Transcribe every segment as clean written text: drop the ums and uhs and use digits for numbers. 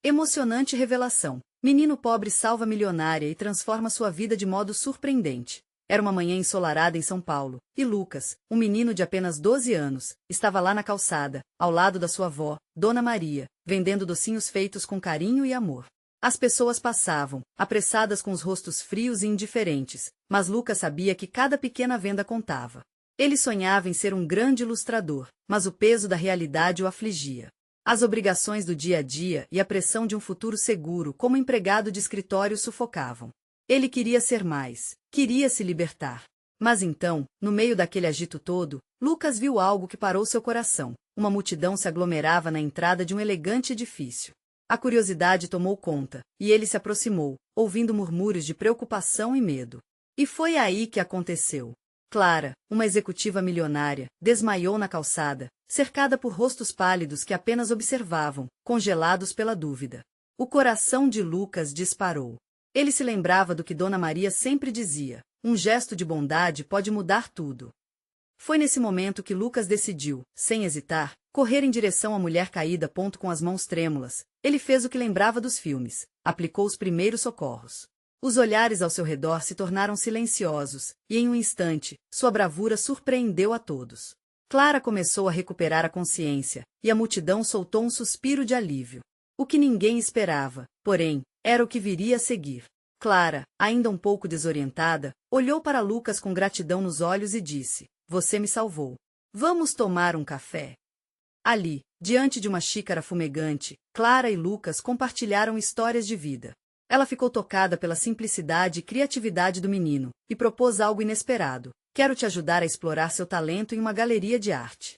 Emocionante revelação. Menino pobre salva milionária e transforma sua vida de modo surpreendente. Era uma manhã ensolarada em São Paulo, e Lucas, um menino de apenas 12 anos, estava lá na calçada, ao lado da sua avó, Dona Maria, vendendo docinhos feitos com carinho e amor. As pessoas passavam, apressadas com os rostos frios e indiferentes, mas Lucas sabia que cada pequena venda contava. Ele sonhava em ser um grande ilustrador, mas o peso da realidade o afligia. As obrigações do dia a dia e a pressão de um futuro seguro como empregado de escritório sufocavam. Ele queria ser mais, queria se libertar. Mas então, no meio daquele agito todo, Lucas viu algo que parou seu coração. Uma multidão se aglomerava na entrada de um elegante edifício. A curiosidade tomou conta, e ele se aproximou, ouvindo murmúrios de preocupação e medo. E foi aí que aconteceu. Clara, uma executiva milionária, desmaiou na calçada, cercada por rostos pálidos que apenas observavam, congelados pela dúvida. O coração de Lucas disparou. Ele se lembrava do que Dona Maria sempre dizia: um gesto de bondade pode mudar tudo. Foi nesse momento que Lucas decidiu, sem hesitar, correr em direção à mulher caída. Com as mãos trêmulas, ele fez o que lembrava dos filmes, aplicou os primeiros socorros. Os olhares ao seu redor se tornaram silenciosos, e em um instante, sua bravura surpreendeu a todos. Clara começou a recuperar a consciência, e a multidão soltou um suspiro de alívio. O que ninguém esperava, porém, era o que viria a seguir. Clara, ainda um pouco desorientada, olhou para Lucas com gratidão nos olhos e disse: "Você me salvou. Vamos tomar um café?" Ali, diante de uma xícara fumegante, Clara e Lucas compartilharam histórias de vida. Ela ficou tocada pela simplicidade e criatividade do menino, e propôs algo inesperado: "Quero te ajudar a explorar seu talento em uma galeria de arte."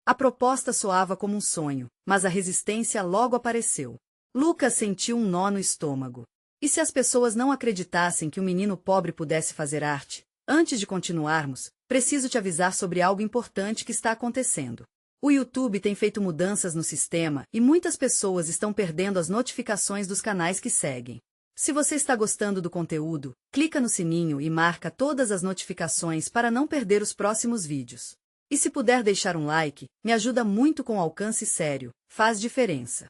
A proposta soava como um sonho, mas a resistência logo apareceu. Lucas sentiu um nó no estômago. E se as pessoas não acreditassem que o menino pobre pudesse fazer arte? Antes de continuarmos, preciso te avisar sobre algo importante que está acontecendo. O YouTube tem feito mudanças no sistema e muitas pessoas estão perdendo as notificações dos canais que seguem. Se você está gostando do conteúdo, clica no sininho e marca todas as notificações para não perder os próximos vídeos. E se puder deixar um like, me ajuda muito com alcance sério, faz diferença.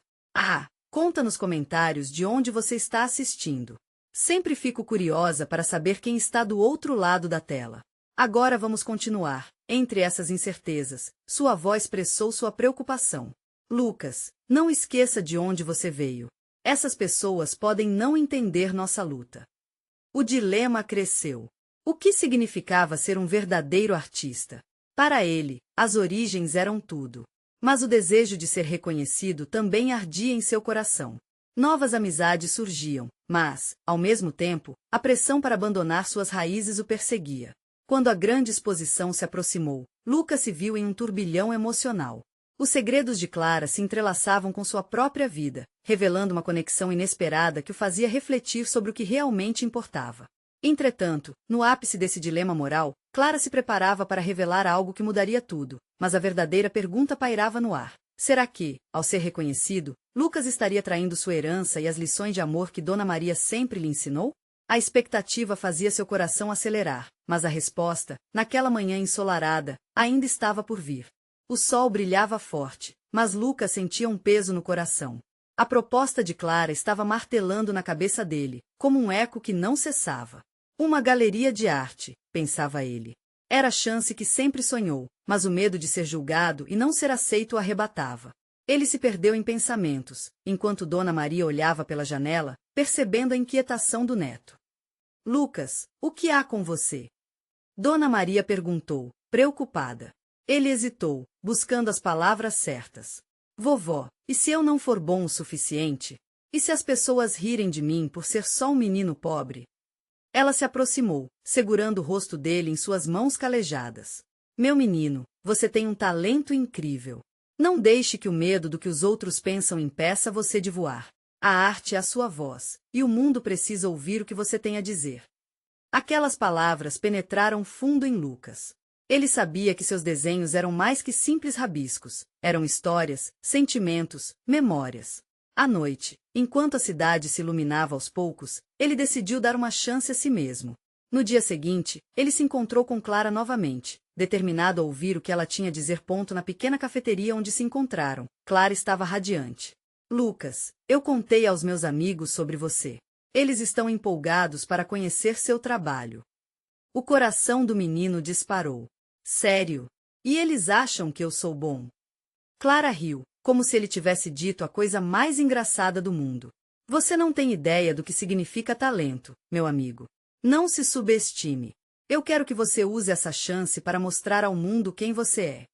Conta nos comentários de onde você está assistindo. Sempre fico curiosa para saber quem está do outro lado da tela. Agora vamos continuar. Entre essas incertezas, sua avó expressou sua preocupação. "Lucas, não esqueça de onde você veio. Essas pessoas podem não entender nossa luta." O dilema cresceu. O que significava ser um verdadeiro artista? Para ele, as origens eram tudo. Mas o desejo de ser reconhecido também ardia em seu coração. Novas amizades surgiam, mas, ao mesmo tempo, a pressão para abandonar suas raízes o perseguia. Quando a grande exposição se aproximou, Lucas se viu em um turbilhão emocional. Os segredos de Clara se entrelaçavam com sua própria vida, revelando uma conexão inesperada que o fazia refletir sobre o que realmente importava. Entretanto, no ápice desse dilema moral, Clara se preparava para revelar algo que mudaria tudo, mas a verdadeira pergunta pairava no ar. Será que, ao ser reconhecido, Lucas estaria traindo sua herança e as lições de amor que Dona Maria sempre lhe ensinou? A expectativa fazia seu coração acelerar, mas a resposta, naquela manhã ensolarada, ainda estava por vir. O sol brilhava forte, mas Lucas sentia um peso no coração. A proposta de Clara estava martelando na cabeça dele, como um eco que não cessava. Uma galeria de arte, pensava ele. Era a chance que sempre sonhou, mas o medo de ser julgado e não ser aceito o arrebatava. Ele se perdeu em pensamentos, enquanto Dona Maria olhava pela janela, percebendo a inquietação do neto. "Lucas, o que há com você?" Dona Maria perguntou, preocupada. Ele hesitou, buscando as palavras certas. "Vovó, e se eu não for bom o suficiente? E se as pessoas rirem de mim por ser só um menino pobre?" Ela se aproximou, segurando o rosto dele em suas mãos calejadas. "Meu menino, você tem um talento incrível. Não deixe que o medo do que os outros pensam impeça você de voar. A arte é a sua voz, e o mundo precisa ouvir o que você tem a dizer." Aquelas palavras penetraram fundo em Lucas. Ele sabia que seus desenhos eram mais que simples rabiscos, eram histórias, sentimentos, memórias. À noite, enquanto a cidade se iluminava aos poucos, ele decidiu dar uma chance a si mesmo. No dia seguinte, ele se encontrou com Clara novamente, determinado a ouvir o que ela tinha a dizer. Na pequena cafeteria onde se encontraram, Clara estava radiante. Lucas, eu contei aos meus amigos sobre você. Eles estão empolgados para conhecer seu trabalho. O coração do menino disparou. Sério? E eles acham que eu sou bom? Clara riu, como se ele tivesse dito a coisa mais engraçada do mundo. Você não tem ideia do que significa talento, meu amigo. Não se subestime. Eu quero que você use essa chance para mostrar ao mundo quem você é.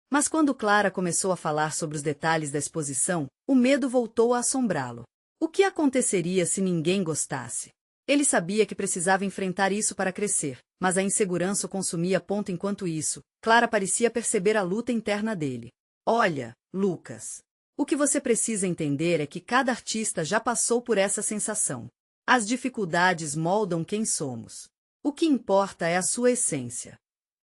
Mas quando Clara começou a falar sobre os detalhes da exposição, o medo voltou a assombrá-lo. O que aconteceria se ninguém gostasse? Ele sabia que precisava enfrentar isso para crescer, mas a insegurança o consumia ponto enquanto isso. Clara parecia perceber a luta interna dele. Olha, Lucas. O que você precisa entender é que cada artista já passou por essa sensação. As dificuldades moldam quem somos. O que importa é a sua essência.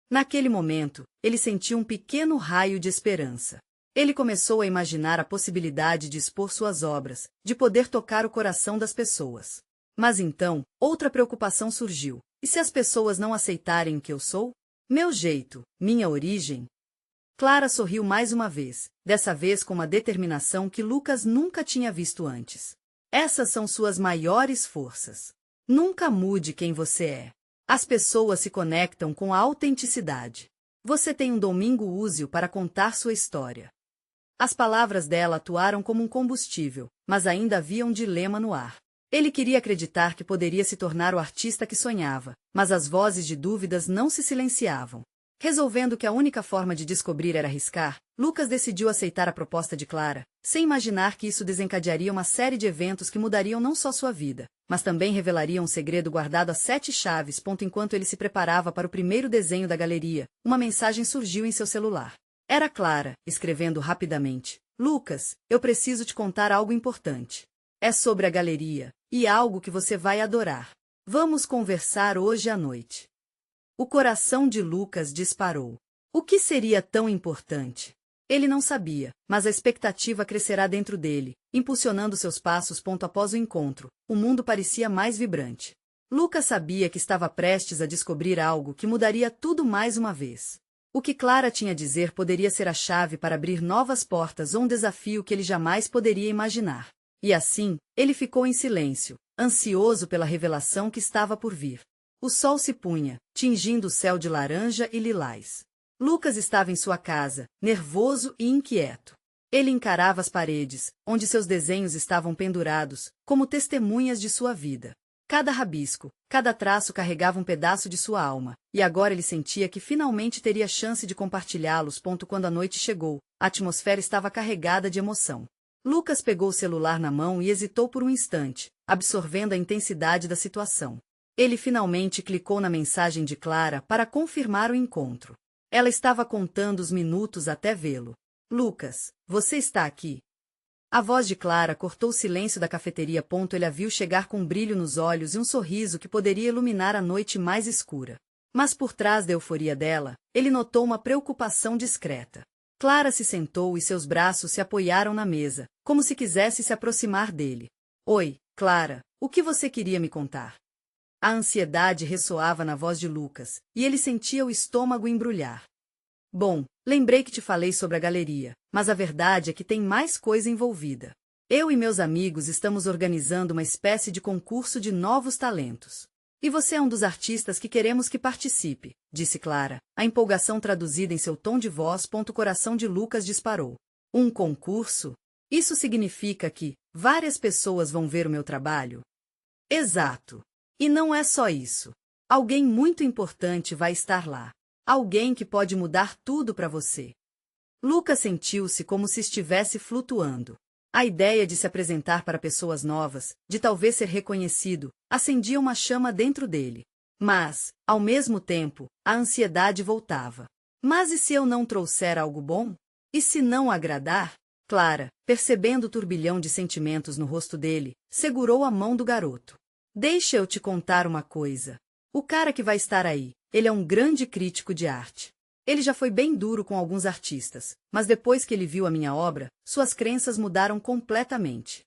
Naquele momento, ele sentiu um pequeno raio de esperança. Ele começou a imaginar a possibilidade de expor suas obras, de poder tocar o coração das pessoas. Mas então, outra preocupação surgiu. E se as pessoas não aceitarem o que eu sou? Meu jeito, minha origem? Clara sorriu mais uma vez, dessa vez com uma determinação que Lucas nunca tinha visto antes. Essas são suas maiores forças. Nunca mude quem você é. As pessoas se conectam com a autenticidade. Você tem um domingo, use-o para contar sua história. As palavras dela atuaram como um combustível, mas ainda havia um dilema no ar. Ele queria acreditar que poderia se tornar o artista que sonhava, mas as vozes de dúvidas não se silenciavam. Resolvendo que a única forma de descobrir era arriscar, Lucas decidiu aceitar a proposta de Clara, sem imaginar que isso desencadearia uma série de eventos que mudariam não só sua vida, mas também revelariam um segredo guardado a 7 chaves. Enquanto ele se preparava para o primeiro desenho da galeria, uma mensagem surgiu em seu celular. Era Clara, escrevendo rapidamente. Lucas, eu preciso te contar algo importante. É sobre a galeria, e algo que você vai adorar. Vamos conversar hoje à noite. O coração de Lucas disparou. O que seria tão importante? Ele não sabia, mas a expectativa crescerá dentro dele, impulsionando seus passos. Após o encontro, o mundo parecia mais vibrante. Lucas sabia que estava prestes a descobrir algo que mudaria tudo mais uma vez. O que Clara tinha a dizer poderia ser a chave para abrir novas portas ou um desafio que ele jamais poderia imaginar. E assim, ele ficou em silêncio, ansioso pela revelação que estava por vir. O sol se punha, tingindo o céu de laranja e lilás. Lucas estava em sua casa, nervoso e inquieto. Ele encarava as paredes, onde seus desenhos estavam pendurados, como testemunhas de sua vida. Cada rabisco, cada traço carregava um pedaço de sua alma, e agora ele sentia que finalmente teria chance de compartilhá-los. Quando a noite chegou, a atmosfera estava carregada de emoção. Lucas pegou o celular na mão e hesitou por um instante, absorvendo a intensidade da situação. Ele finalmente clicou na mensagem de Clara para confirmar o encontro. Ela estava contando os minutos até vê-lo. Lucas, você está aqui? A voz de Clara cortou o silêncio da cafeteria. Ele a viu chegar com um brilho nos olhos e um sorriso que poderia iluminar a noite mais escura. Mas por trás da euforia dela, ele notou uma preocupação discreta. Clara se sentou e seus braços se apoiaram na mesa, como se quisesse se aproximar dele. Oi, Clara, o que você queria me contar? A ansiedade ressoava na voz de Lucas, e ele sentia o estômago embrulhar. Bom, lembrei que te falei sobre a galeria, mas a verdade é que tem mais coisa envolvida. Eu e meus amigos estamos organizando uma espécie de concurso de novos talentos. E você é um dos artistas que queremos que participe, disse Clara, a empolgação traduzida em seu tom de voz. O coração de Lucas disparou. Um concurso? Isso significa que várias pessoas vão ver o meu trabalho? Exato. E não é só isso. Alguém muito importante vai estar lá. Alguém que pode mudar tudo para você. Lucas sentiu-se como se estivesse flutuando. A ideia de se apresentar para pessoas novas, de talvez ser reconhecido, acendia uma chama dentro dele. Mas, ao mesmo tempo, a ansiedade voltava. Mas e se eu não trouxer algo bom? E se não agradar? Clara, percebendo o turbilhão de sentimentos no rosto dele, segurou a mão do garoto. Deixa eu te contar uma coisa. O cara que vai estar aí, ele é um grande crítico de arte. Ele já foi bem duro com alguns artistas, mas depois que ele viu a minha obra, suas crenças mudaram completamente.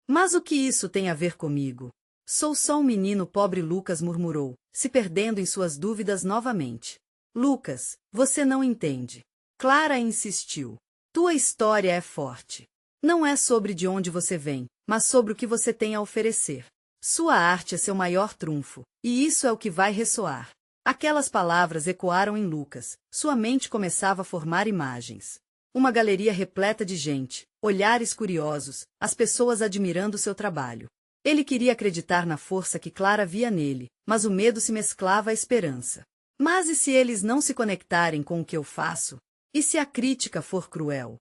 Mas o que isso tem a ver comigo? Sou só um menino pobre, Lucas murmurou, se perdendo em suas dúvidas novamente. Lucas, você não entende. Clara insistiu. Tua história é forte. Não é sobre de onde você vem, mas sobre o que você tem a oferecer. Sua arte é seu maior trunfo, e isso é o que vai ressoar. Aquelas palavras ecoaram em Lucas, sua mente começava a formar imagens. Uma galeria repleta de gente, olhares curiosos, as pessoas admirando seu trabalho. Ele queria acreditar na força que Clara via nele, mas o medo se mesclava à esperança. Mas e se eles não se conectarem com o que eu faço? E se a crítica for cruel?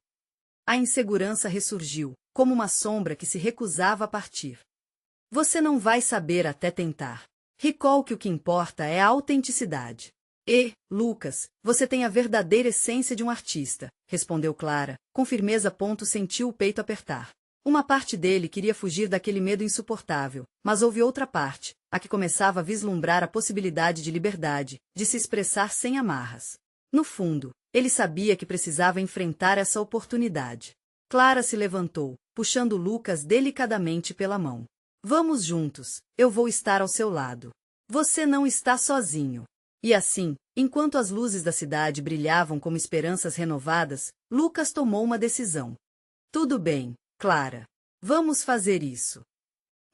A insegurança ressurgiu, como uma sombra que se recusava a partir. Você não vai saber até tentar. Recall que o que importa é a autenticidade. Lucas, você tem a verdadeira essência de um artista, respondeu Clara, com firmeza. Sentiu o peito apertar. Uma parte dele queria fugir daquele medo insuportável, mas houve outra parte, a que começava a vislumbrar a possibilidade de liberdade, de se expressar sem amarras. No fundo, ele sabia que precisava enfrentar essa oportunidade. Clara se levantou, puxando Lucas delicadamente pela mão. Vamos juntos, eu vou estar ao seu lado. Você não está sozinho. E assim, enquanto as luzes da cidade brilhavam como esperanças renovadas, Lucas tomou uma decisão. Tudo bem, Clara. Vamos fazer isso.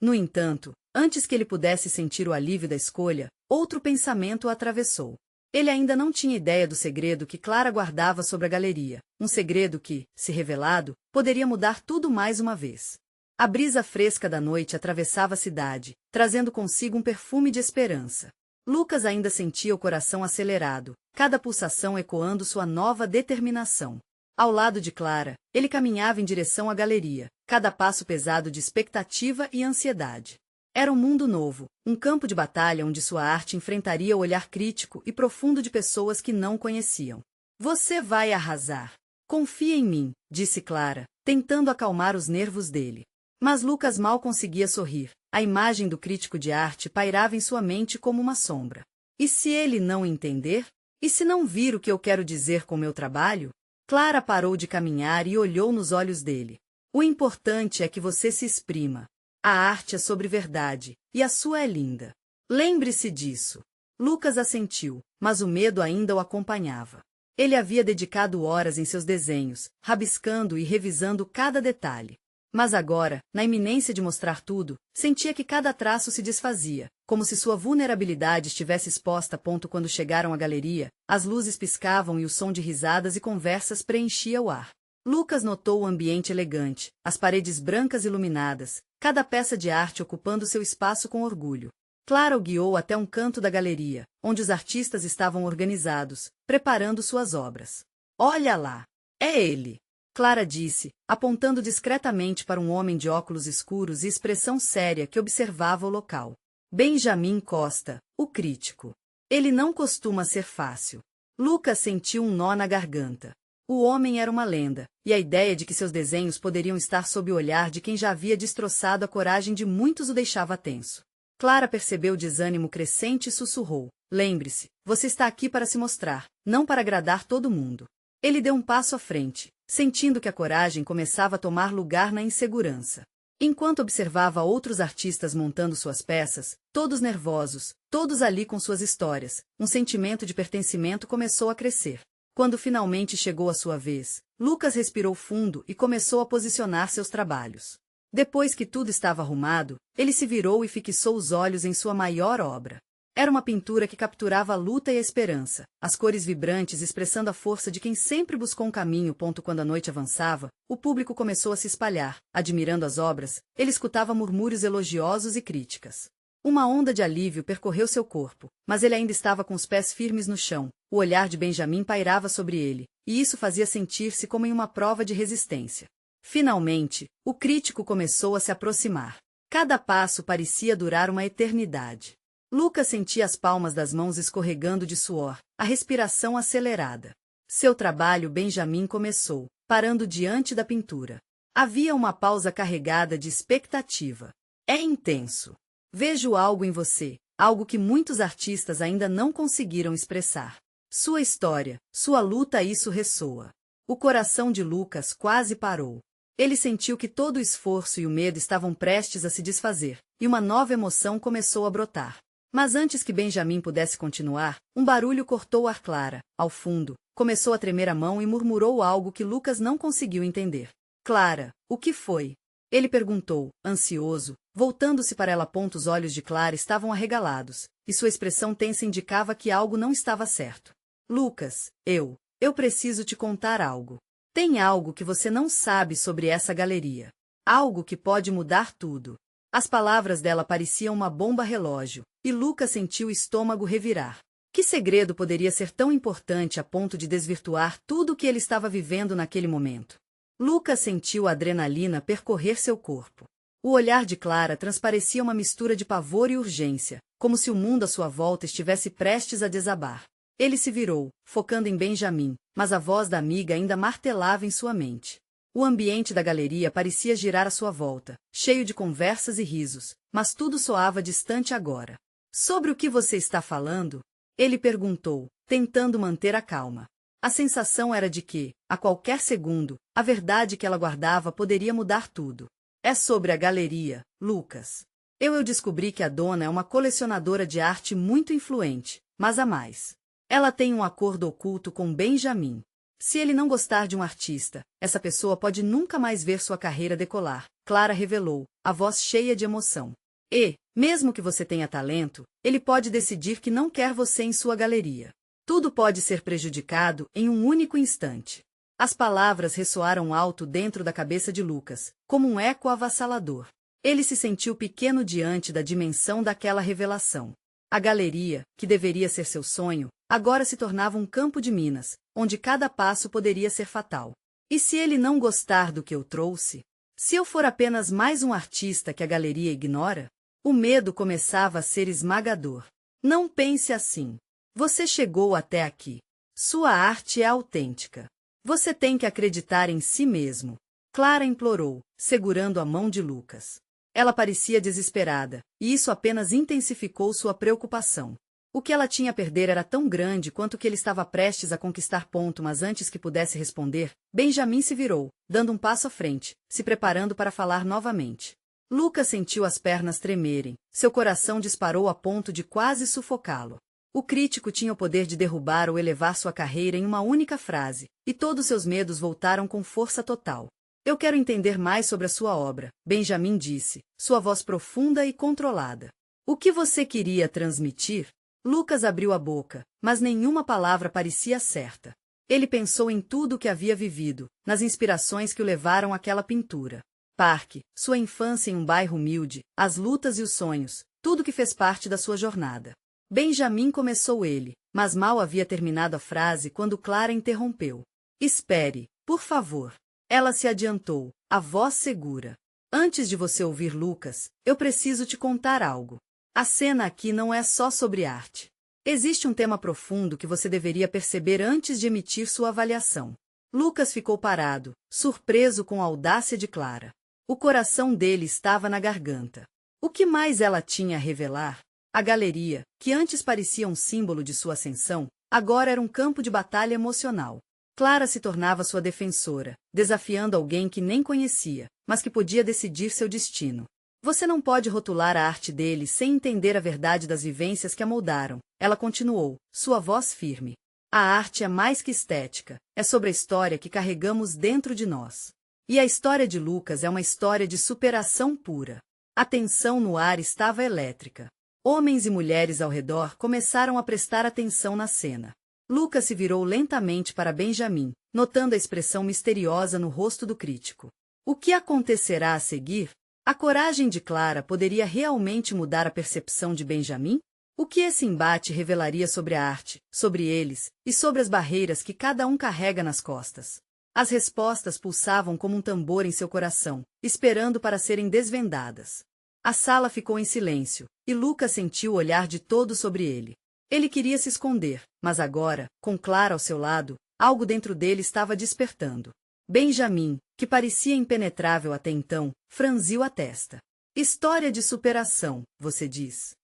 No entanto, antes que ele pudesse sentir o alívio da escolha, outro pensamento o atravessou. Ele ainda não tinha ideia do segredo que Clara guardava sobre a galeria, um segredo que, se revelado, poderia mudar tudo mais uma vez. A brisa fresca da noite atravessava a cidade, trazendo consigo um perfume de esperança. Lucas ainda sentia o coração acelerado, cada pulsação ecoando sua nova determinação. Ao lado de Clara, ele caminhava em direção à galeria, cada passo pesado de expectativa e ansiedade. Era um mundo novo, um campo de batalha onde sua arte enfrentaria o olhar crítico e profundo de pessoas que não conheciam. Você vai arrasar. Confia em mim, disse Clara, tentando acalmar os nervos dele. Mas Lucas mal conseguia sorrir. A imagem do crítico de arte pairava em sua mente como uma sombra. E se ele não entender? E se não vir o que eu quero dizer com meu trabalho? Clara parou de caminhar e olhou nos olhos dele. O importante é que você se exprima. A arte é sobre verdade, e a sua é linda. Lembre-se disso. Lucas assentiu, mas o medo ainda o acompanhava. Ele havia dedicado horas em seus desenhos, rabiscando e revisando cada detalhe. Mas agora, na iminência de mostrar tudo, sentia que cada traço se desfazia, como se sua vulnerabilidade estivesse exposta. Quando chegaram à galeria, as luzes piscavam e o som de risadas e conversas preenchia o ar. Lucas notou o ambiente elegante, as paredes brancas iluminadas, cada peça de arte ocupando seu espaço com orgulho. Clara o guiou até um canto da galeria, onde os artistas estavam organizados, preparando suas obras. Olha lá! É ele! Clara disse, apontando discretamente para um homem de óculos escuros e expressão séria que observava o local. Benjamin Costa, o crítico. Ele não costuma ser fácil. Lucas sentiu um nó na garganta. O homem era uma lenda, e a ideia de que seus desenhos poderiam estar sob o olhar de quem já havia destroçado a coragem de muitos o deixava tenso. Clara percebeu o desânimo crescente e sussurrou. Lembre-se, você está aqui para se mostrar, não para agradar todo mundo. Ele deu um passo à frente, sentindo que a coragem começava a tomar lugar na insegurança. Enquanto observava outros artistas montando suas peças, todos nervosos, todos ali com suas histórias, um sentimento de pertencimento começou a crescer. Quando finalmente chegou a sua vez, Lucas respirou fundo e começou a posicionar seus trabalhos. Depois que tudo estava arrumado, ele se virou e fixou os olhos em sua maior obra. Era uma pintura que capturava a luta e a esperança, as cores vibrantes expressando a força de quem sempre buscou um caminho. Quando a noite avançava, o público começou a se espalhar, admirando as obras, ele escutava murmúrios elogiosos e críticas. Uma onda de alívio percorreu seu corpo, mas ele ainda estava com os pés firmes no chão, o olhar de Benjamin pairava sobre ele, e isso fazia sentir-se como em uma prova de resistência. Finalmente, o crítico começou a se aproximar. Cada passo parecia durar uma eternidade. Lucas sentia as palmas das mãos escorregando de suor, a respiração acelerada. Seu trabalho Benjamin começou, parando diante da pintura. Havia uma pausa carregada de expectativa. É intenso. Vejo algo em você, algo que muitos artistas ainda não conseguiram expressar. Sua história, sua luta, isso ressoa. O coração de Lucas quase parou. Ele sentiu que todo o esforço e o medo estavam prestes a se desfazer, e uma nova emoção começou a brotar. Mas antes que Benjamin pudesse continuar, um barulho cortou o ar. Clara, ao fundo, começou a tremer a mão e murmurou algo que Lucas não conseguiu entender. Clara, o que foi? Ele perguntou, ansioso, voltando-se para ela. Os olhos de Clara estavam arregalados, e sua expressão tensa indicava que algo não estava certo. Lucas, eu preciso te contar algo. Tem algo que você não sabe sobre essa galeria. Algo que pode mudar tudo. As palavras dela pareciam uma bomba relógio, e Lucas sentiu o estômago revirar. Que segredo poderia ser tão importante a ponto de desvirtuar tudo o que ele estava vivendo naquele momento? Lucas sentiu a adrenalina percorrer seu corpo. O olhar de Clara transparecia uma mistura de pavor e urgência, como se o mundo à sua volta estivesse prestes a desabar. Ele se virou, focando em Benjamin, mas a voz da amiga ainda martelava em sua mente. O ambiente da galeria parecia girar à sua volta, cheio de conversas e risos, mas tudo soava distante agora. Sobre o que você está falando? Ele perguntou, tentando manter a calma. A sensação era de que, a qualquer segundo, a verdade que ela guardava poderia mudar tudo. É sobre a galeria, Lucas. Eu descobri que a dona é uma colecionadora de arte muito influente, mas há mais. Ela tem um acordo oculto com Benjamin. Se ele não gostar de um artista, essa pessoa pode nunca mais ver sua carreira decolar, Clara revelou, a voz cheia de emoção. E, mesmo que você tenha talento, ele pode decidir que não quer você em sua galeria. Tudo pode ser prejudicado em um único instante. As palavras ressoaram alto dentro da cabeça de Lucas, como um eco avassalador. Ele se sentiu pequeno diante da dimensão daquela revelação. A galeria, que deveria ser seu sonho, agora se tornava um campo de minas, onde cada passo poderia ser fatal. E se ele não gostar do que eu trouxe? Se eu for apenas mais um artista que a galeria ignora? O medo começava a ser esmagador. Não pense assim. Você chegou até aqui. Sua arte é autêntica. Você tem que acreditar em si mesmo. Clara implorou, segurando a mão de Lucas. Ela parecia desesperada, e isso apenas intensificou sua preocupação. O que ela tinha a perder era tão grande quanto o que ele estava prestes a conquistar. Mas antes que pudesse responder, Benjamin se virou, dando um passo à frente, se preparando para falar novamente. Lucas sentiu as pernas tremerem, seu coração disparou a ponto de quase sufocá-lo. O crítico tinha o poder de derrubar ou elevar sua carreira em uma única frase, e todos seus medos voltaram com força total. Eu quero entender mais sobre a sua obra, Benjamin disse, sua voz profunda e controlada. O que você queria transmitir? Lucas abriu a boca, mas nenhuma palavra parecia certa. Ele pensou em tudo o que havia vivido, nas inspirações que o levaram àquela pintura. Parque, sua infância em um bairro humilde, as lutas e os sonhos, tudo que fez parte da sua jornada. Benjamin começou ele, mas mal havia terminado a frase quando Clara interrompeu. Espere, por favor. Ela se adiantou, a voz segura. Antes de você ouvir Lucas, eu preciso te contar algo. A cena aqui não é só sobre arte. Existe um tema profundo que você deveria perceber antes de emitir sua avaliação. Lucas ficou parado, surpreso com a audácia de Clara. O coração dele estava na garganta. O que mais ela tinha a revelar? A galeria, que antes parecia um símbolo de sua ascensão, agora era um campo de batalha emocional. Clara se tornava sua defensora, desafiando alguém que nem conhecia, mas que podia decidir seu destino. Você não pode rotular a arte dele sem entender a verdade das vivências que a moldaram, ela continuou, sua voz firme. A arte é mais que estética, é sobre a história que carregamos dentro de nós. E a história de Lucas é uma história de superação pura. A tensão no ar estava elétrica. Homens e mulheres ao redor começaram a prestar atenção na cena. Lucas se virou lentamente para Benjamin, notando a expressão misteriosa no rosto do crítico. O que acontecerá a seguir? A coragem de Clara poderia realmente mudar a percepção de Benjamin? O que esse embate revelaria sobre a arte, sobre eles, e sobre as barreiras que cada um carrega nas costas? As respostas pulsavam como um tambor em seu coração, esperando para serem desvendadas. A sala ficou em silêncio, e Lucas sentiu o olhar de todos sobre ele. Ele queria se esconder, mas agora, com Clara ao seu lado, algo dentro dele estava despertando. Benjamin, que parecia impenetrável até então, franziu a testa. História de superação, você diz.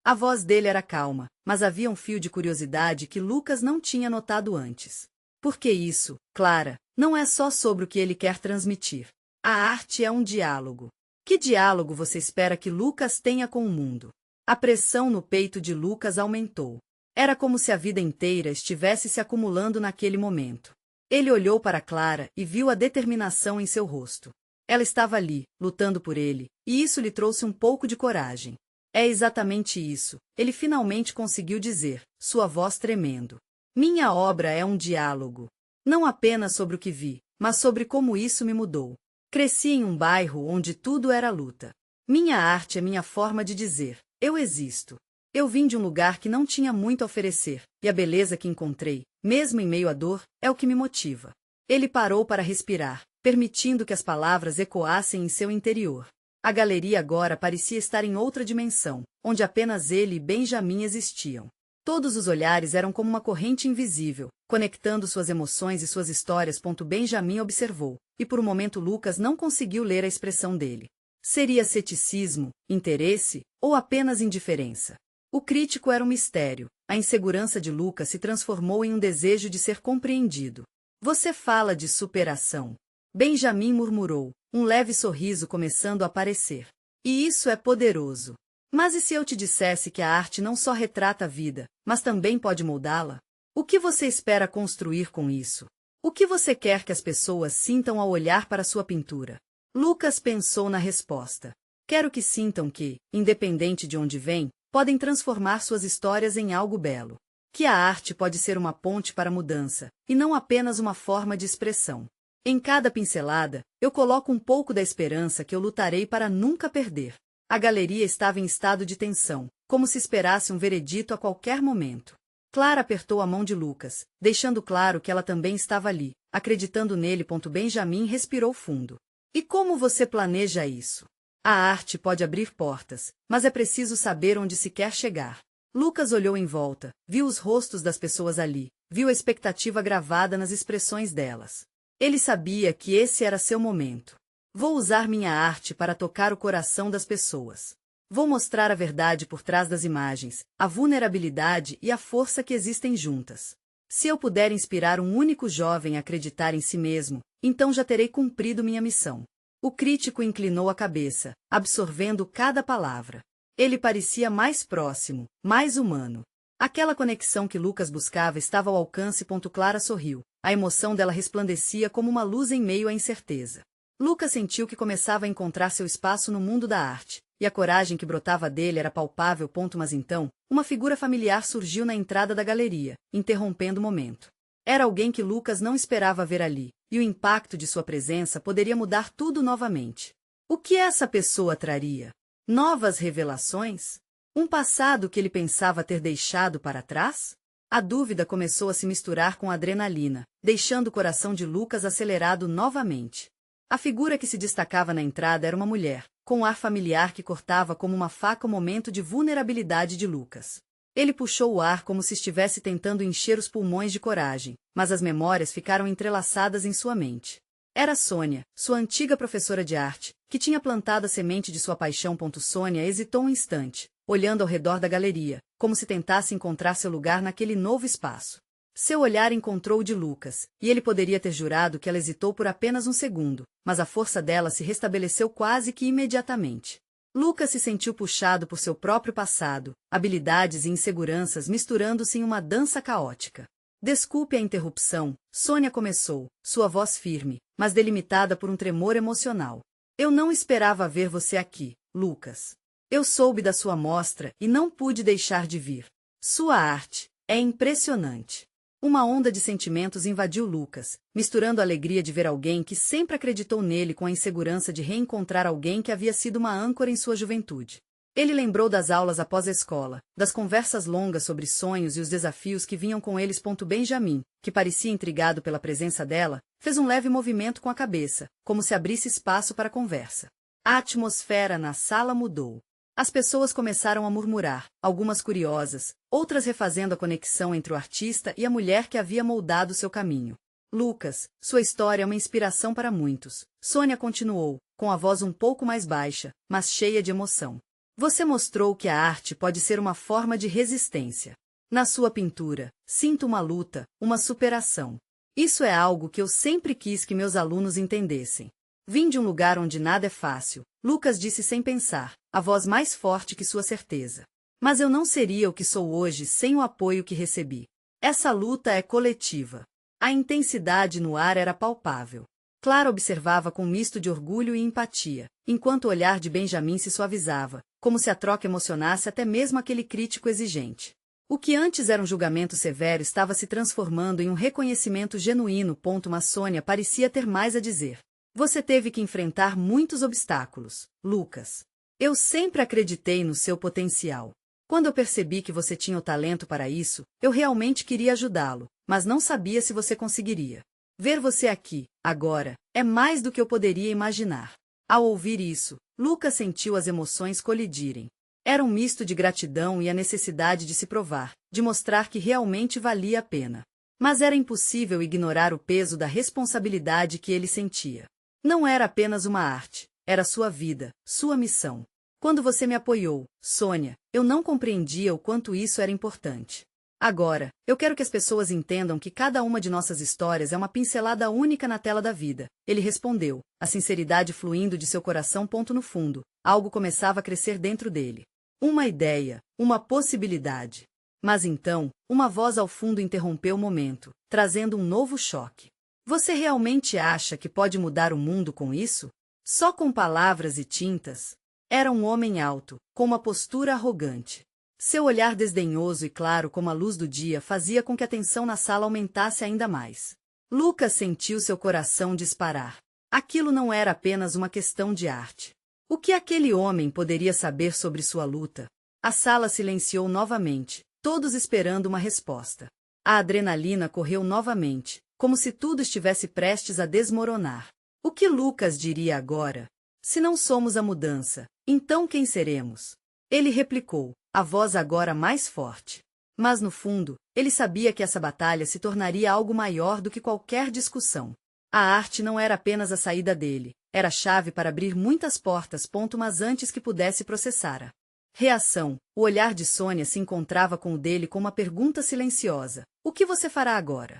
A voz dele era calma, mas havia um fio de curiosidade que Lucas não tinha notado antes. Porque isso, Clara, não é só sobre o que ele quer transmitir. A arte é um diálogo. Que diálogo você espera que Lucas tenha com o mundo? A pressão no peito de Lucas aumentou. Era como se a vida inteira estivesse se acumulando naquele momento. Ele olhou para Clara e viu a determinação em seu rosto. Ela estava ali, lutando por ele, e isso lhe trouxe um pouco de coragem. É exatamente isso, ele finalmente conseguiu dizer, sua voz tremendo. Minha obra é um diálogo. Não apenas sobre o que vi, mas sobre como isso me mudou. Cresci em um bairro onde tudo era luta. Minha arte é minha forma de dizer, eu existo. Eu vim de um lugar que não tinha muito a oferecer, e a beleza que encontrei, mesmo em meio à dor, é o que me motiva. Ele parou para respirar, permitindo que as palavras ecoassem em seu interior. A galeria agora parecia estar em outra dimensão, onde apenas ele e Benjamin existiam. Todos os olhares eram como uma corrente invisível, conectando suas emoções e suas histórias. Benjamin observou, e por um momento Lucas não conseguiu ler a expressão dele. Seria ceticismo, interesse, ou apenas indiferença? O crítico era um mistério. A insegurança de Lucas se transformou em um desejo de ser compreendido. Você fala de superação. Benjamin murmurou, um leve sorriso começando a aparecer. E isso é poderoso. Mas e se eu te dissesse que a arte não só retrata a vida, mas também pode moldá-la? O que você espera construir com isso? O que você quer que as pessoas sintam ao olhar para sua pintura? Lucas pensou na resposta. Quero que sintam que, independente de onde vêm, podem transformar suas histórias em algo belo. Que a arte pode ser uma ponte para a mudança, e não apenas uma forma de expressão. Em cada pincelada, eu coloco um pouco da esperança que eu lutarei para nunca perder. A galeria estava em estado de tensão, como se esperasse um veredito a qualquer momento. Clara apertou a mão de Lucas, deixando claro que ela também estava ali, acreditando nele. Benjamin respirou fundo. E como você planeja isso? A arte pode abrir portas, mas é preciso saber onde se quer chegar. Lucas olhou em volta, viu os rostos das pessoas ali, viu a expectativa gravada nas expressões delas. Ele sabia que esse era seu momento. Vou usar minha arte para tocar o coração das pessoas. Vou mostrar a verdade por trás das imagens, a vulnerabilidade e a força que existem juntas. Se eu puder inspirar um único jovem a acreditar em si mesmo, então já terei cumprido minha missão. O crítico inclinou a cabeça, absorvendo cada palavra. Ele parecia mais próximo, mais humano. Aquela conexão que Lucas buscava estava ao alcance. Clara sorriu. A emoção dela resplandecia como uma luz em meio à incerteza. Lucas sentiu que começava a encontrar seu espaço no mundo da arte, e a coragem que brotava dele era palpável. Mas então, uma figura familiar surgiu na entrada da galeria, interrompendo o momento. Era alguém que Lucas não esperava ver ali, e o impacto de sua presença poderia mudar tudo novamente. O que essa pessoa traria? Novas revelações? Um passado que ele pensava ter deixado para trás? A dúvida começou a se misturar com a adrenalina, deixando o coração de Lucas acelerado novamente. A figura que se destacava na entrada era uma mulher, com um ar familiar que cortava como uma faca o momento de vulnerabilidade de Lucas. Ele puxou o ar como se estivesse tentando encher os pulmões de coragem, mas as memórias ficaram entrelaçadas em sua mente. Era Sônia, sua antiga professora de arte, que tinha plantado a semente de sua paixão. Sônia hesitou um instante, olhando ao redor da galeria, como se tentasse encontrar seu lugar naquele novo espaço. Seu olhar encontrou o de Lucas, e ele poderia ter jurado que ela hesitou por apenas um segundo, mas a força dela se restabeleceu quase que imediatamente. Lucas se sentiu puxado por seu próprio passado, habilidades e inseguranças misturando-se em uma dança caótica. Desculpe a interrupção, Sônia começou, sua voz firme, mas delimitada por um tremor emocional. Eu não esperava ver você aqui, Lucas. Eu soube da sua mostra e não pude deixar de vir. Sua arte é impressionante. Uma onda de sentimentos invadiu Lucas, misturando a alegria de ver alguém que sempre acreditou nele com a insegurança de reencontrar alguém que havia sido uma âncora em sua juventude. Ele lembrou das aulas após a escola, das conversas longas sobre sonhos e os desafios que vinham com eles. Benjamin, que parecia intrigado pela presença dela, fez um leve movimento com a cabeça, como se abrisse espaço para a conversa. A atmosfera na sala mudou. As pessoas começaram a murmurar, algumas curiosas, outras refazendo a conexão entre o artista e a mulher que havia moldado seu caminho. Lucas, sua história é uma inspiração para muitos. Sônia continuou, com a voz um pouco mais baixa, mas cheia de emoção. Você mostrou que a arte pode ser uma forma de resistência. Na sua pintura, sinto uma luta, uma superação. Isso é algo que eu sempre quis que meus alunos entendessem. Vim de um lugar onde nada é fácil, Lucas disse sem pensar, a voz mais forte que sua certeza. Mas eu não seria o que sou hoje sem o apoio que recebi. Essa luta é coletiva. A intensidade no ar era palpável. Clara observava com um misto de orgulho e empatia, enquanto o olhar de Benjamin se suavizava, como se a troca emocionasse até mesmo aquele crítico exigente. O que antes era um julgamento severo estava se transformando em um reconhecimento genuíno. Mas Sônia parecia ter mais a dizer. Você teve que enfrentar muitos obstáculos, Lucas. Eu sempre acreditei no seu potencial. Quando eu percebi que você tinha o talento para isso, eu realmente queria ajudá-lo, mas não sabia se você conseguiria. Ver você aqui, agora, é mais do que eu poderia imaginar. Ao ouvir isso, Lucas sentiu as emoções colidirem. Era um misto de gratidão e a necessidade de se provar, de mostrar que realmente valia a pena. Mas era impossível ignorar o peso da responsabilidade que ele sentia. Não era apenas uma arte, era sua vida, sua missão. Quando você me apoiou, Sônia, eu não compreendia o quanto isso era importante. Agora, eu quero que as pessoas entendam que cada uma de nossas histórias é uma pincelada única na tela da vida. Ele respondeu, a sinceridade fluindo de seu coração. No fundo, algo começava a crescer dentro dele. Uma ideia, uma possibilidade. Mas então, uma voz ao fundo interrompeu o momento, trazendo um novo choque. Você realmente acha que pode mudar o mundo com isso? Só com palavras e tintas? Era um homem alto, com uma postura arrogante. Seu olhar desdenhoso e claro como a luz do dia fazia com que a tensão na sala aumentasse ainda mais. Lucas sentiu seu coração disparar. Aquilo não era apenas uma questão de arte. O que aquele homem poderia saber sobre sua luta? A sala silenciou novamente, todos esperando uma resposta. A adrenalina correu novamente, como se tudo estivesse prestes a desmoronar. O que Lucas diria agora? Se não somos a mudança, então quem seremos? Ele replicou, a voz agora mais forte. Mas no fundo, ele sabia que essa batalha se tornaria algo maior do que qualquer discussão. A arte não era apenas a saída dele, era a chave para abrir muitas portas. Mas antes que pudesse processar a reação, o olhar de Sônia se encontrava com o dele com uma pergunta silenciosa. O que você fará agora?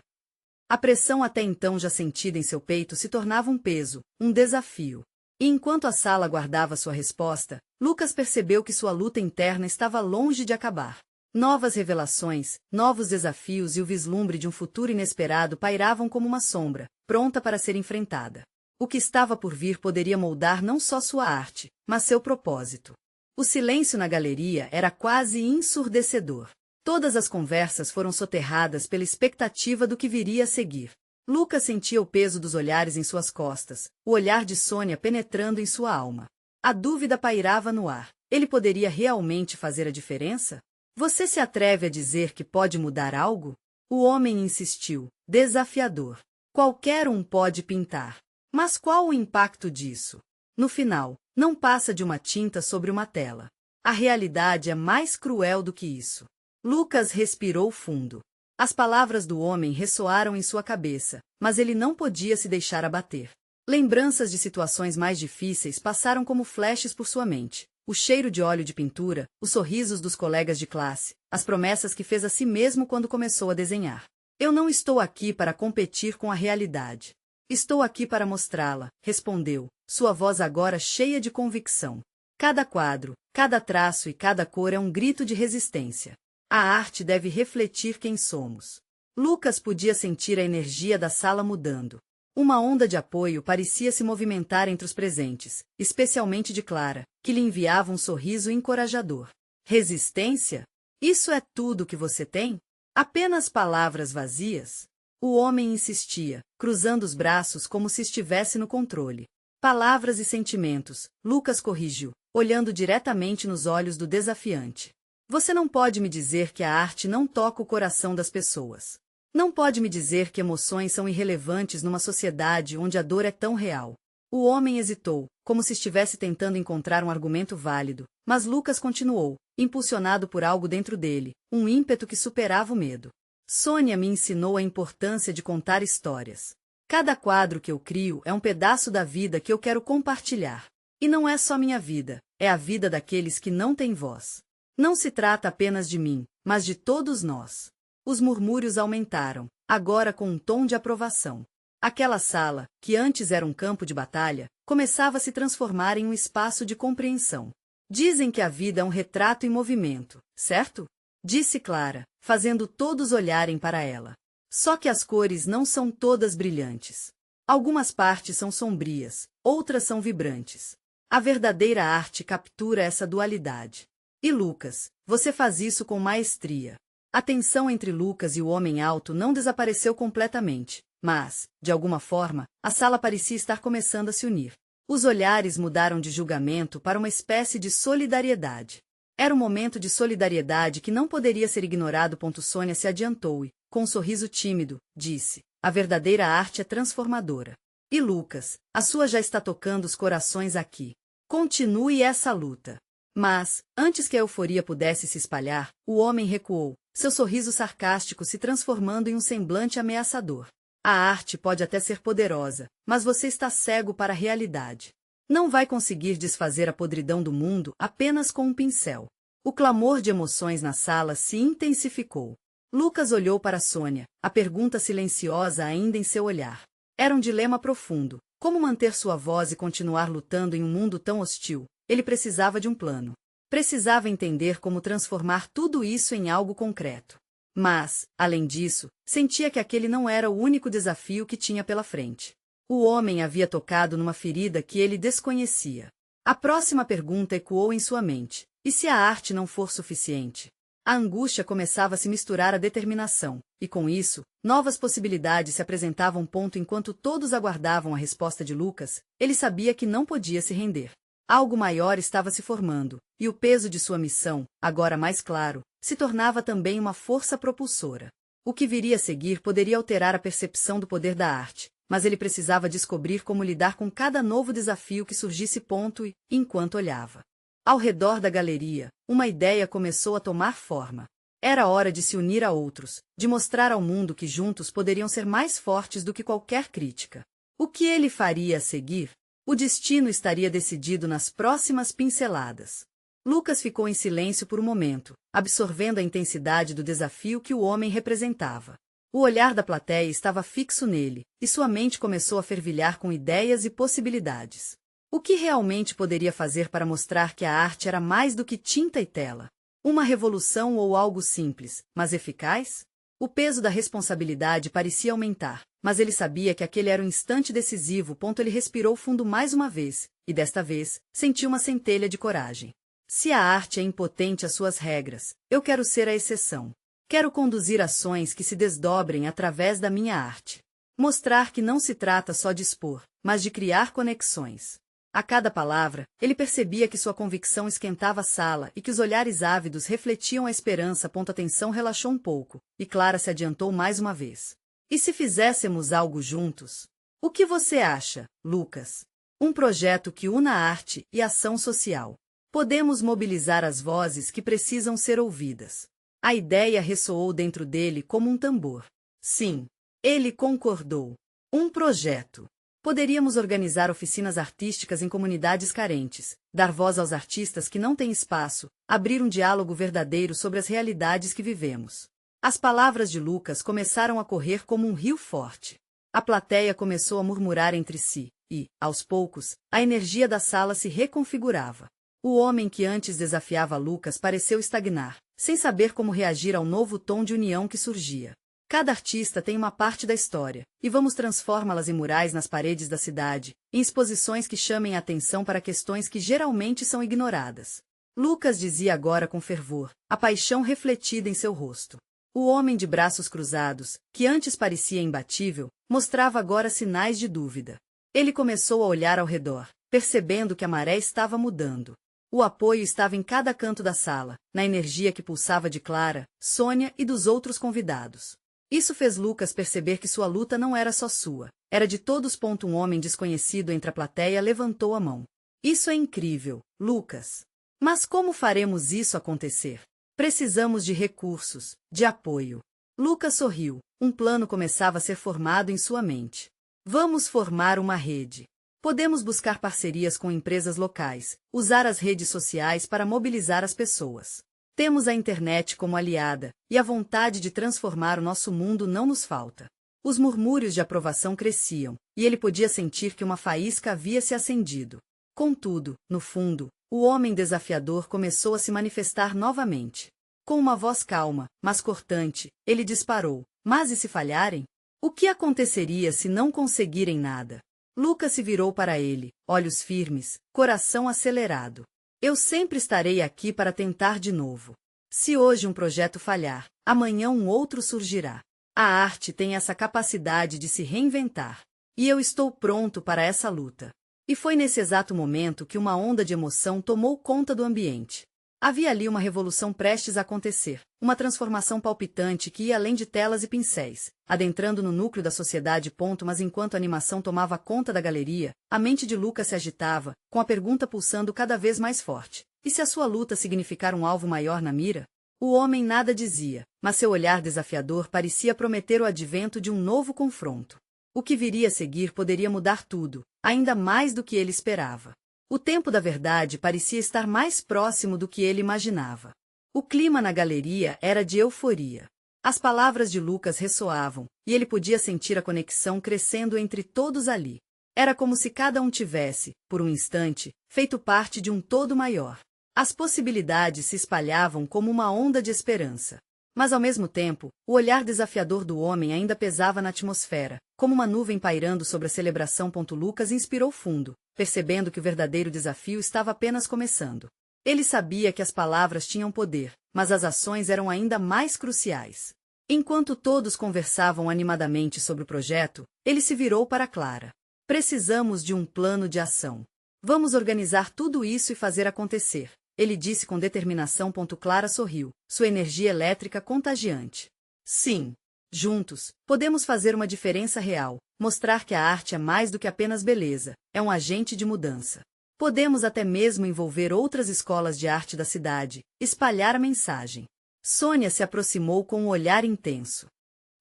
A pressão até então já sentida em seu peito se tornava um peso, um desafio. E enquanto a sala aguardava sua resposta, Lucas percebeu que sua luta interna estava longe de acabar. Novas revelações, novos desafios e o vislumbre de um futuro inesperado pairavam como uma sombra, pronta para ser enfrentada. O que estava por vir poderia moldar não só sua arte, mas seu propósito. O silêncio na galeria era quase ensurdecedor. Todas as conversas foram soterradas pela expectativa do que viria a seguir. Lucas sentia o peso dos olhares em suas costas, o olhar de Sônia penetrando em sua alma. A dúvida pairava no ar. Ele poderia realmente fazer a diferença? Você se atreve a dizer que pode mudar algo? O homem insistiu, desafiador. Qualquer um pode pintar. Mas qual o impacto disso? No final, não passa de uma tinta sobre uma tela. A realidade é mais cruel do que isso. Lucas respirou fundo. As palavras do homem ressoaram em sua cabeça, mas ele não podia se deixar abater. Lembranças de situações mais difíceis passaram como flashes por sua mente. O cheiro de óleo de pintura, os sorrisos dos colegas de classe, as promessas que fez a si mesmo quando começou a desenhar. Eu não estou aqui para competir com a realidade. Estou aqui para mostrá-la, respondeu, sua voz agora cheia de convicção. Cada quadro, cada traço e cada cor é um grito de resistência. A arte deve refletir quem somos. Lucas podia sentir a energia da sala mudando. Uma onda de apoio parecia se movimentar entre os presentes, especialmente de Clara, que lhe enviava um sorriso encorajador. Resistência? Isso é tudo que você tem? Apenas palavras vazias? O homem insistia, cruzando os braços como se estivesse no controle. Palavras e sentimentos, Lucas corrigiu, olhando diretamente nos olhos do desafiante. Você não pode me dizer que a arte não toca o coração das pessoas. Não pode me dizer que emoções são irrelevantes numa sociedade onde a dor é tão real. O homem hesitou, como se estivesse tentando encontrar um argumento válido, mas Lucas continuou, impulsionado por algo dentro dele, um ímpeto que superava o medo. Sônia me ensinou a importância de contar histórias. Cada quadro que eu crio é um pedaço da vida que eu quero compartilhar. E não é só minha vida, é a vida daqueles que não têm voz. Não se trata apenas de mim, mas de todos nós. Os murmúrios aumentaram, agora com um tom de aprovação. Aquela sala, que antes era um campo de batalha, começava a se transformar em um espaço de compreensão. Dizem que a vida é um retrato em movimento, certo? Disse Clara, fazendo todos olharem para ela. Só que as cores não são todas brilhantes. Algumas partes são sombrias, outras são vibrantes. A verdadeira arte captura essa dualidade. E Lucas, você faz isso com maestria. A tensão entre Lucas e o homem alto não desapareceu completamente, mas, de alguma forma, a sala parecia estar começando a se unir. Os olhares mudaram de julgamento para uma espécie de solidariedade. Era um momento de solidariedade que não poderia ser ignorado. Sônia se adiantou e, com um sorriso tímido, disse: a verdadeira arte é transformadora. E Lucas, a sua já está tocando os corações aqui. Continue essa luta. Mas, antes que a euforia pudesse se espalhar, o homem recuou, seu sorriso sarcástico se transformando em um semblante ameaçador. A arte pode até ser poderosa, mas você está cego para a realidade. Não vai conseguir desfazer a podridão do mundo apenas com um pincel. O clamor de emoções na sala se intensificou. Lucas olhou para Sônia, a pergunta silenciosa ainda em seu olhar. Era um dilema profundo. Como manter sua voz e continuar lutando em um mundo tão hostil? Ele precisava de um plano. Precisava entender como transformar tudo isso em algo concreto. Mas, além disso, sentia que aquele não era o único desafio que tinha pela frente. O homem havia tocado numa ferida que ele desconhecia. A próxima pergunta ecoou em sua mente. E se a arte não for suficiente? A angústia começava a se misturar à determinação, e com isso, novas possibilidades se apresentavam. Enquanto todos aguardavam a resposta de Lucas, ele sabia que não podia se render. Algo maior estava se formando, e o peso de sua missão, agora mais claro, se tornava também uma força propulsora. O que viria a seguir poderia alterar a percepção do poder da arte, mas ele precisava descobrir como lidar com cada novo desafio que surgisse. E, enquanto olhava ao redor da galeria, uma ideia começou a tomar forma. Era hora de se unir a outros, de mostrar ao mundo que juntos poderiam ser mais fortes do que qualquer crítica. O que ele faria a seguir? O destino estaria decidido nas próximas pinceladas. Lucas ficou em silêncio por um momento, absorvendo a intensidade do desafio que o homem representava. O olhar da plateia estava fixo nele, e sua mente começou a fervilhar com ideias e possibilidades. O que realmente poderia fazer para mostrar que a arte era mais do que tinta e tela? Uma revolução ou algo simples, mas eficaz? O peso da responsabilidade parecia aumentar, mas ele sabia que aquele era o instante decisivo. Ele respirou fundo mais uma vez, e desta vez, sentiu uma centelha de coragem. Se a arte é impotente às suas regras, eu quero ser a exceção. Quero conduzir ações que se desdobrem através da minha arte. Mostrar que não se trata só de expor, mas de criar conexões. A cada palavra, ele percebia que sua convicção esquentava a sala e que os olhares ávidos refletiam a esperança. A tensão relaxou um pouco, e Clara se adiantou mais uma vez. E se fizéssemos algo juntos? O que você acha, Lucas? Um projeto que una a arte e a ação social. Podemos mobilizar as vozes que precisam ser ouvidas. A ideia ressoou dentro dele como um tambor. Sim, ele concordou. Um projeto. Poderíamos organizar oficinas artísticas em comunidades carentes, dar voz aos artistas que não têm espaço, abrir um diálogo verdadeiro sobre as realidades que vivemos. As palavras de Lucas começaram a correr como um rio forte. A plateia começou a murmurar entre si, e, aos poucos, a energia da sala se reconfigurava. O homem que antes desafiava Lucas pareceu estagnar, sem saber como reagir ao novo tom de união que surgia. Cada artista tem uma parte da história, e vamos transformá-las em murais nas paredes da cidade, em exposições que chamem a atenção para questões que geralmente são ignoradas. Lucas dizia agora com fervor, a paixão refletida em seu rosto. O homem de braços cruzados, que antes parecia imbatível, mostrava agora sinais de dúvida. Ele começou a olhar ao redor, percebendo que a maré estava mudando. O apoio estava em cada canto da sala, na energia que pulsava de Clara, Sônia e dos outros convidados. Isso fez Lucas perceber que sua luta não era só sua, era de todos. Um homem desconhecido entre a plateia levantou a mão. Isso é incrível, Lucas. Mas como faremos isso acontecer? Precisamos de recursos, de apoio. Lucas sorriu, um plano começava a ser formado em sua mente. Vamos formar uma rede. Podemos buscar parcerias com empresas locais, usar as redes sociais para mobilizar as pessoas. Temos a internet como aliada, e a vontade de transformar o nosso mundo não nos falta. Os murmúrios de aprovação cresciam, e ele podia sentir que uma faísca havia se acendido. Contudo, no fundo, o homem desafiador começou a se manifestar novamente. Com uma voz calma, mas cortante, ele disparou. Mas e se falharem? O que aconteceria se não conseguirem nada? Lucas se virou para ele, olhos firmes, coração acelerado. Eu sempre estarei aqui para tentar de novo. Se hoje um projeto falhar, amanhã um outro surgirá. A arte tem essa capacidade de se reinventar. E eu estou pronto para essa luta. E foi nesse exato momento que uma onda de emoção tomou conta do ambiente. Havia ali uma revolução prestes a acontecer, uma transformação palpitante que ia além de telas e pincéis, adentrando no núcleo da sociedade. Mas enquanto a animação tomava conta da galeria, a mente de Lucas se agitava, com a pergunta pulsando cada vez mais forte. E se a sua luta significar um alvo maior na mira? O homem nada dizia, mas seu olhar desafiador parecia prometer o advento de um novo confronto. O que viria a seguir poderia mudar tudo, ainda mais do que ele esperava. O tempo da verdade parecia estar mais próximo do que ele imaginava. O clima na galeria era de euforia. As palavras de Lucas ressoavam, e ele podia sentir a conexão crescendo entre todos ali. Era como se cada um tivesse, por um instante, feito parte de um todo maior. As possibilidades se espalhavam como uma onda de esperança. Mas ao mesmo tempo, o olhar desafiador do homem ainda pesava na atmosfera, como uma nuvem pairando sobre a celebração. Lucas inspirou fundo, percebendo que o verdadeiro desafio estava apenas começando. Ele sabia que as palavras tinham poder, mas as ações eram ainda mais cruciais. Enquanto todos conversavam animadamente sobre o projeto, ele se virou para Clara. Precisamos de um plano de ação. Vamos organizar tudo isso e fazer acontecer. Ele disse com determinação. Clara sorriu, sua energia elétrica contagiante. Sim. Juntos, podemos fazer uma diferença real, mostrar que a arte é mais do que apenas beleza, é um agente de mudança. Podemos até mesmo envolver outras escolas de arte da cidade, espalhar a mensagem. Sônia se aproximou com um olhar intenso.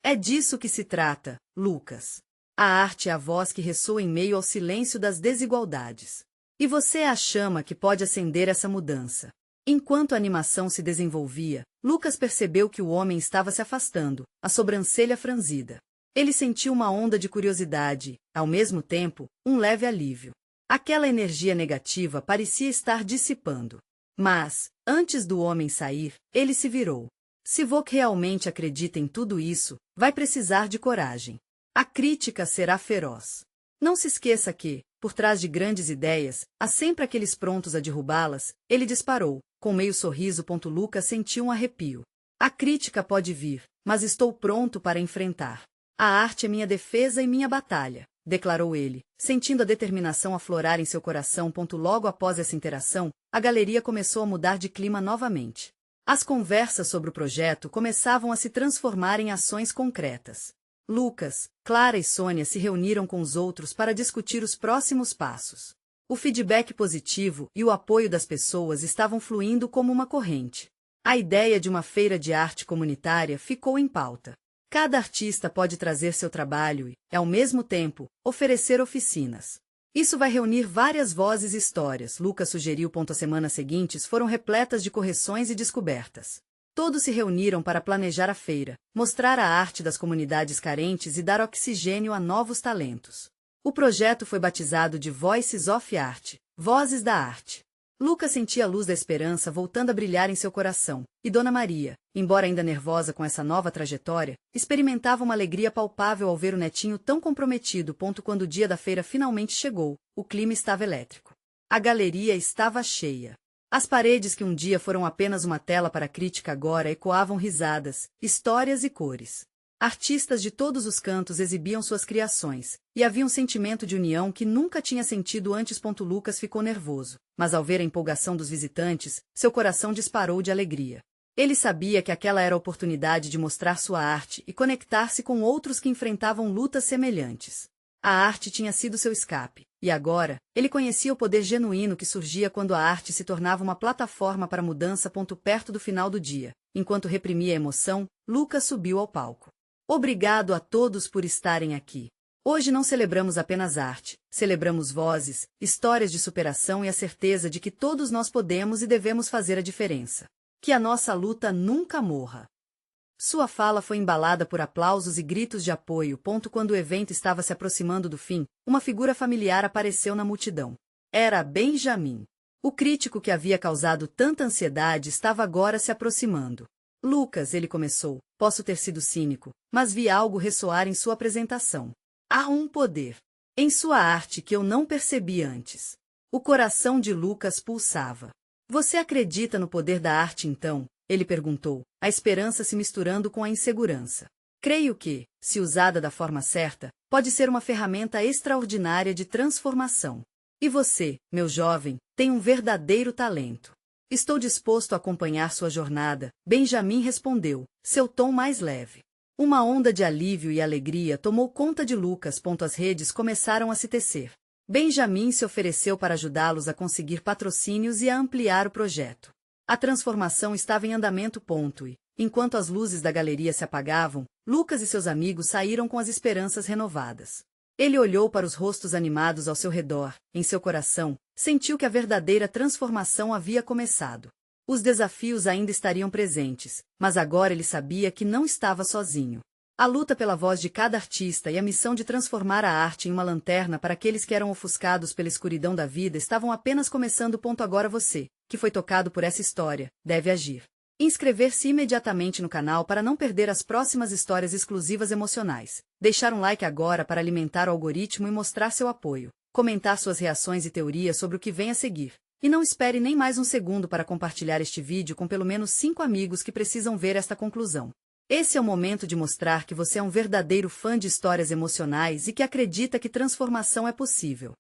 É disso que se trata, Lucas. A arte é a voz que ressoa em meio ao silêncio das desigualdades. E você é a chama que pode acender essa mudança. Enquanto a animação se desenvolvia, Lucas percebeu que o homem estava se afastando, a sobrancelha franzida. Ele sentiu uma onda de curiosidade, ao mesmo tempo, um leve alívio. Aquela energia negativa parecia estar dissipando. Mas, antes do homem sair, ele se virou. Se você realmente acredita em tudo isso, vai precisar de coragem. A crítica será feroz. Não se esqueça que, por trás de grandes ideias, há sempre aqueles prontos a derrubá-las. Ele disparou, com meio sorriso. Lucas sentiu um arrepio. A crítica pode vir, mas estou pronto para enfrentar. A arte é minha defesa e minha batalha, declarou ele, sentindo a determinação aflorar em seu coração. Logo após essa interação, a galeria começou a mudar de clima novamente. As conversas sobre o projeto começavam a se transformar em ações concretas. Lucas, Clara e Sônia se reuniram com os outros para discutir os próximos passos. O feedback positivo e o apoio das pessoas estavam fluindo como uma corrente. A ideia de uma feira de arte comunitária ficou em pauta. Cada artista pode trazer seu trabalho e, ao mesmo tempo, oferecer oficinas. Isso vai reunir várias vozes e histórias, Lucas sugeriu. As semanas seguintes foram repletas de correções e descobertas. Todos se reuniram para planejar a feira, mostrar a arte das comunidades carentes e dar oxigênio a novos talentos. O projeto foi batizado de Voices of Art, Vozes da Arte. Lucas sentia a luz da esperança voltando a brilhar em seu coração, e Dona Maria, embora ainda nervosa com essa nova trajetória, experimentava uma alegria palpável ao ver o netinho tão comprometido. Quando o dia da feira finalmente chegou, o clima estava elétrico. A galeria estava cheia. As paredes que um dia foram apenas uma tela para a crítica agora ecoavam risadas, histórias e cores. Artistas de todos os cantos exibiam suas criações, e havia um sentimento de união que nunca tinha sentido antes. Lucas ficou nervoso, mas ao ver a empolgação dos visitantes, seu coração disparou de alegria. Ele sabia que aquela era a oportunidade de mostrar sua arte e conectar-se com outros que enfrentavam lutas semelhantes. A arte tinha sido seu escape, e agora, ele conhecia o poder genuíno que surgia quando a arte se tornava uma plataforma para mudança. Perto do final do dia, enquanto reprimia a emoção, Lucas subiu ao palco. Obrigado a todos por estarem aqui. Hoje não celebramos apenas arte, celebramos vozes, histórias de superação e a certeza de que todos nós podemos e devemos fazer a diferença. Que a nossa luta nunca morra. Sua fala foi embalada por aplausos e gritos de apoio. Quando o evento estava se aproximando do fim, uma figura familiar apareceu na multidão. Era Benjamin. O crítico que havia causado tanta ansiedade estava agora se aproximando. Lucas, ele começou, Posso ter sido cínico, mas vi algo ressoar em sua apresentação. Há um poder em sua arte que eu não percebi antes. O coração de Lucas pulsava. Você acredita no poder da arte então? Ele perguntou, a esperança se misturando com a insegurança. Creio que, se usada da forma certa, pode ser uma ferramenta extraordinária de transformação. E você, meu jovem, tem um verdadeiro talento. Estou disposto a acompanhar sua jornada, Benjamin respondeu, seu tom mais leve. Uma onda de alívio e alegria tomou conta de Lucas. As redes começaram a se tecer. Benjamin se ofereceu para ajudá-los a conseguir patrocínios e a ampliar o projeto. A transformação estava em andamento. E, enquanto as luzes da galeria se apagavam, Lucas e seus amigos saíram com as esperanças renovadas. Ele olhou para os rostos animados ao seu redor, em seu coração, sentiu que a verdadeira transformação havia começado. Os desafios ainda estariam presentes, mas agora ele sabia que não estava sozinho. A luta pela voz de cada artista e a missão de transformar a arte em uma lanterna para aqueles que eram ofuscados pela escuridão da vida estavam apenas começando. Agora você, que foi tocado por essa história, deve agir. Inscrever-se imediatamente no canal para não perder as próximas histórias exclusivas emocionais. Deixar um like agora para alimentar o algoritmo e mostrar seu apoio. Comentar suas reações e teorias sobre o que vem a seguir. E não espere nem mais um segundo para compartilhar este vídeo com pelo menos 5 amigos que precisam ver esta conclusão. Esse é o momento de mostrar que você é um verdadeiro fã de histórias emocionais e que acredita que transformação é possível.